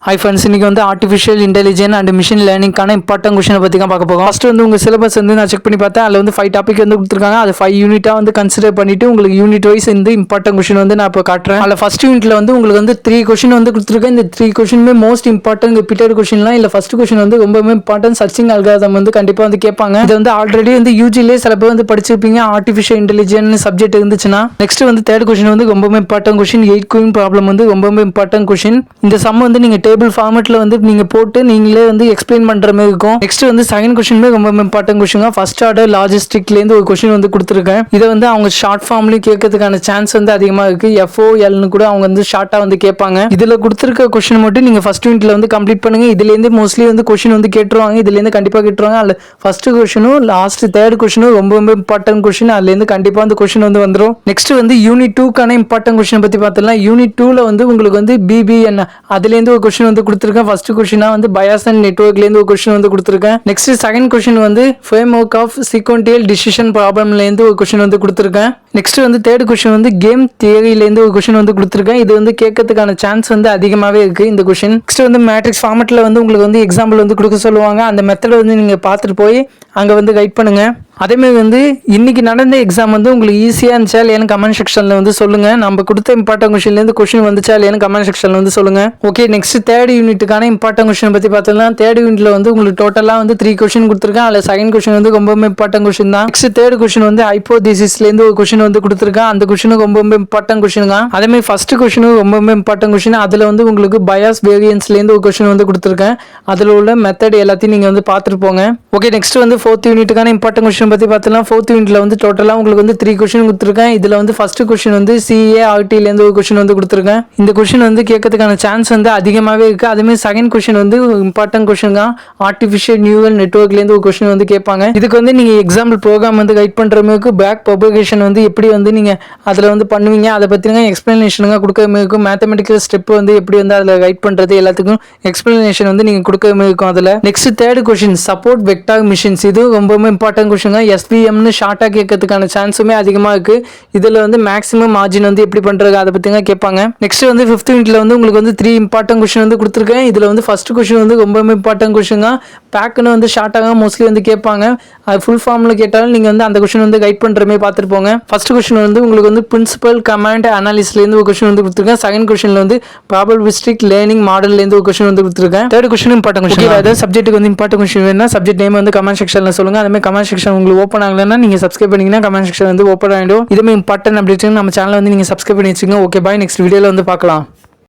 High friends, இன்னைக்கு வந்து artificial intelligence and machine லேர்னிங்கான இம்பார்ட்டன்ட் கொஸ்டினை பற்றி தான் பார்க்க போகிறோம். ஃபர்ஸ்ட் வந்து உங்கள் சிலபஸ் வந்து நான் செக் பண்ணி பார்த்தேன். அதில் வந்து 5 டாபிக் வந்து கொடுத்துருக்காங்க. அது 5 யூனிட்டாக வந்து கன்சிடர் பண்ணிட்டு உங்களுக்கு யூனிட் வைஸ் இந்த இம்பார்ட்டன்ட் கொஸ்டின் வந்து நான் இப்போ காட்டுறேன். அதில் ஃபர்ஸ்ட் யூனிட்ல வந்து உங்களுக்கு வந்து 3 கொஸ்டின் வந்து கொடுத்துருக்கேன். இந்த 3 கொஸ்டினுமே மோஸ்ட் இம்பார்ட்டன்ட் ரிப்பீட்டட் கொஸ்டின்லாம் இல்லை. ஃபர்ஸ்ட் கொஸ்டின் வந்து ரொம்பவே இம்பார்ட்டன்ட். சர்ச்சிங் அல்காரிதம் வந்து கண்டிப்பாக வந்து கேட்பாங்க. இது வந்து ஆல்ரெடி வந்து யூஜிலே சில பேர் வந்து படிச்சிருப்பீங்க. ஆர்டிஃபிஷியல் இன்டெலிஜென்ஸ் சப்ஜெக்ட் இருந்துச்சுன்னா நெக்ஸ்ட் வந்து தேர்ட் கொஸ்டின் வந்து ரொம்பவே இம்பார்ட்டன்ட் கொஸ்டின். 8 குயின் ப்ராப்ளம் வந்து ரொம்பவே இம்பார்ட்டன்ட் கொஸ்டின். இந்த சம் வந்து நீங்க டேபிள் ஃபார்மேட்ல வந்து நீங்க போட்டு நீங்களே வந்து எக்ஸ்பிளைன் பண்ற மாதிரி இருக்கும். நெக்ஸ்ட் வந்து செகண்ட் கொஸ்டின் ரொம்ப இம்பார்ட்டன்ட் கொஸ்டின். ஃபர்ஸ்ட் ஆர்டர் லாஜிஸ்டிக்ல இருந்து ஒரு கொஸ்டின் வந்து கொடுத்துருக்கேன். இதை வந்து அவங்க ஷார்ட் ஃபார்ம்லயும் கேட்கறதுக்கான சான்ஸ் வந்து அதிகமா இருக்கு. FOL கூட அவங்க வந்து ஷார்ட்டா வந்து கேட்பாங்க. இதுல கொடுத்துருக்க கொஸ்டின் மட்டும் நீங்க ஃபர்ஸ்ட் யூனிட்ல வந்து கம்ப்ளீட் பண்ணுங்க. இதுல இருந்து மோஸ்ட்லி வந்து கொஸ்டின் வந்து கேட்டுருவாங்க. இதுல இருந்து கண்டிப்பா கேட்டுருவாங்க. அல்ல ஃபர்ஸ்ட் கொஸ்டினும் லாஸ்ட் தேர்ட் கொஸ்டினும் ரொம்ப இம்பார்ட்டன்ட் கொஸ்டின். அதுல இருந்து கண்டிப்பா அந்த கொஸ்டின் வந்து வந்துடும். நெக்ஸ்ட் வந்து யூனிட் 2க்கான இம்பார்ட்டன்ட் கொஸ்டின் பத்தி பார்த்தலாம். யூனிட் 2ல வந்து உங்களுக்கு வந்து BBN அதுல இருந்து ஒரு கொஸ்டின் வந்து கொடுத்துருக்கேன். ஃபர்ஸ்ட் கொஸ்டினா வந்து பயாஸ் அண்ட் நெட்வொர்க்ல இருந்து ஒரு கொஸ்டின் வந்து கொடுத்துருக்கேன். நெக்ஸ்ட் செகண்ட் கொஸ்டின் வந்து ஃப்ரேம்வொர்க் ஆஃப் சீக்வென்ஷியல் டிசிஷன் ப்ராப்ளம்ல இருந்து ஒரு கொஸ்டின் வந்து கொடுத்துருக்கேன். நெக்ஸ்ட் வந்து தேர்ட் கொஸ்டின் வந்து கேம் தியரியில இருந்து ஒரு கொஸ்டின் வந்து கொடுத்துருக்கேன். இது வந்து கேட்கறதுக்கான சான்ஸ் வந்து அதிகமாவே இருக்கு இந்த கொஸ்டின். நெக்ஸ்ட் வந்து மேட்ரிக்ஸ் ஃபார்மேட்ல வந்து உங்களுக்கு வந்து எக்ஸாம்பிள் வந்து கொடுக்க சொல்லுவாங்க. அந்த மெத்தட் வந்து நீங்க பார்த்துட்டு போய் அங்க வந்து கைட் பண்ணுங்க. அதேமாதிரி வந்து இன்னைக்கு நடந்த எக்ஸாம் வந்து உங்களுக்கு ஈஸியாக இருந்துச்சா இல்லையான்னு கமெண்ட் செக்ஷனில் வந்து சொல்லுங்கள். நம்ம கொடுத்த இம்பார்ட்டன்ட் கொஸ்டின்லேருந்து கொஸ்டின் வந்துச்சா இல்லையான்னு கமெண்ட் செக்ஷனில் வந்து சொல்லுங்கள். ஓகே, நெக்ஸ்ட் தேர்ட் யூனிட்டுக்கான இம்பார்ட்டன்ட் கொஸ்டின் பற்றி பார்த்தோம்னா தேர்ட் யூனிட்ல வந்து உங்களுக்கு டோட்டலாக வந்து 3 கொஸ்டின் கொடுத்துருக்கேன். அதில் செகண்ட் கொஸ்டின் வந்து ரொம்ப இம்பார்ட்டன்ட் கொஸ்டின் தான். நெக்ஸ்ட் தேர்ட் கொஸ்டின் வந்து ஹைப்போதீசிஸ்லேருந்து ஒரு கொஸ்டின் வந்து கொடுத்துருக்கேன். அந்த கொஸ்டினும் ரொம்ப இம்பார்ட்டன்ட் கொஸ்டின் தான். அதேமாதிரி ஃபர்ஸ்ட் கொஸ்டினும் ரொம்ப இம்பார்ட்டன்ட் கொஸ்டின். அதில் வந்து உங்களுக்கு பயாஸ் வேரியன்ஸ்லேருந்து ஒரு கொஸ்டின் வந்து கொடுத்துருக்கேன். அதில் உள்ள மெத்தட் எல்லாத்தையும் நீங்கள் வந்து பார்த்துட்டு போங்க. ஓகே, நெக்ஸ்ட் வந்து ஃபோர்த் யூனிட்டுக்கான இம்பார்ட்டன்ட் கொஸ்டின் பற்றி பார்த்தலாம். ஃபோர்த் யூனிட்ல வந்து டோட்டலா உங்களுக்கு வந்து 3 கொஸ்டின் கொடுத்துருக்கேன். இதுல வந்து ஃபர்ஸ்ட் கொஸ்டின் வந்து CART ல இருந்து ஒரு கொஸ்டின் வந்து கொடுத்துருக்கேன். இந்த கொஸ்டின் வந்து கேட்கறதுக்கான சான்ஸ் வந்து அதிகமாவே இருக்கு. அதே மாதிரி செகண்ட் கொஸ்டின் வந்து இம்பார்ட்டன்ட் கொஸ்டின் தான். ஆர்டிஃபிஷியல் நியூரல் நெட்வொர்க்ல இருந்து ஒரு கொஸ்டின் வந்து கேட்பாங்க. இதுக்கு வந்து நீங்க எக்ஸாம்பிள் ப்ரோக்ராம் வந்து கைட் பண்ற மாதிரி பேக் பப்ளிகேஷன் வந்து எப்படி வந்து நீங்க அதுல வந்து பண்ணுவீங்க அதை பத்தின எக்ஸ்பிளனேஷனுங்க கொடுக்கிற மாதிரி இருக்கும். மேத்தமெட்டிக்கல் ஸ்டெப் வந்து எப்படி வந்து அதுல கைட் பண்றது எல்லாத்துக்கும் எக்ஸ்பிளனேஷன் வந்து நீங்க கொடுக்கிற மாதிரி இருக்கும். அதுல next third question support vector machines. இது ரொம்ப இம்பார்ட்டன்ட் கொஸ்டின் தான். SVM ஷார்ட்டா கேட்கறதுக்கான சான்ஸுமே அதிகமா இருக்கு. இதுல வந்து மேக்ஸிமம் மார்ஜின் வந்து எப்படி பண்றது அதை பத்தி கேட்பாங்க. நெக்ஸ்ட் வந்து 5th யூனிட்ல வந்து உங்களுக்கு வந்து 3 இம்பார்ட்டன்ட் கொஸ்டின் வந்து கொடுத்துருக்கேன். இதுல வந்து ஃபர்ஸ்ட் கொஸ்டின் வந்து ரொம்ப இம்பார்ட்டன்ட் கொஸ்டின் தான். பேக்னு வந்து ஷார்ட்டாக மோஸ்ட்லி வந்து கேட்பாங்க. அது ஃபுல் ஃபார்ம்ல கேட்டாலும் நீங்க வந்து அந்த கொஸ்டின் வந்து கைட் பண்ற மாதிரி பார்த்துட்டு போங்க. ஃபர்ஸ்ட் கொஸ்டின் வந்து உங்களுக்கு வந்து பிரின்சிபல் கமாண்ட் அனாலிசிஸ்ல இருந்து ஒரு கொஸ்டின் வந்து கொடுத்துருக்கேன். செகண்ட் கொஸ்டின்ல வந்து ப்ராபபிலிஸ்டிக் லேர்னிங் மாடல்ல இருந்து ஒரு கொஸ்டின் வந்து கொடுத்துருக்கேன். Third question important question. அதாவது சப்ஜெக்ட்டுக்கு வந்து இம்பார்ட்டன்ட் கொஸ்டின் வேணும்னா சப்ஜெக்ட் நேம் வந்து கமெண்ட் செக்ஷன்ல சொல்லுங்க. அதே மாதிரி கமெண்ட் செக்ஷன் உங்களுக்கு ஓப்பன் ஆகலைன்னா நீங்க சப்ஸ்கிரைப் பண்ணீங்கன்னா கமெண்ட் செக்ஷன் வந்து ஓப்பன் ஆகிடும். இதுமே இம்பார்ட்டன்ட் அப்டேட் நம்ம சேனல் வந்து நீங்க சப்ஸ்கிரைப் பண்ணி வச்சுங்க. ஓகே, பாய். நெக்ஸ்ட் வீடியோல வந்து பார்க்கலாம்.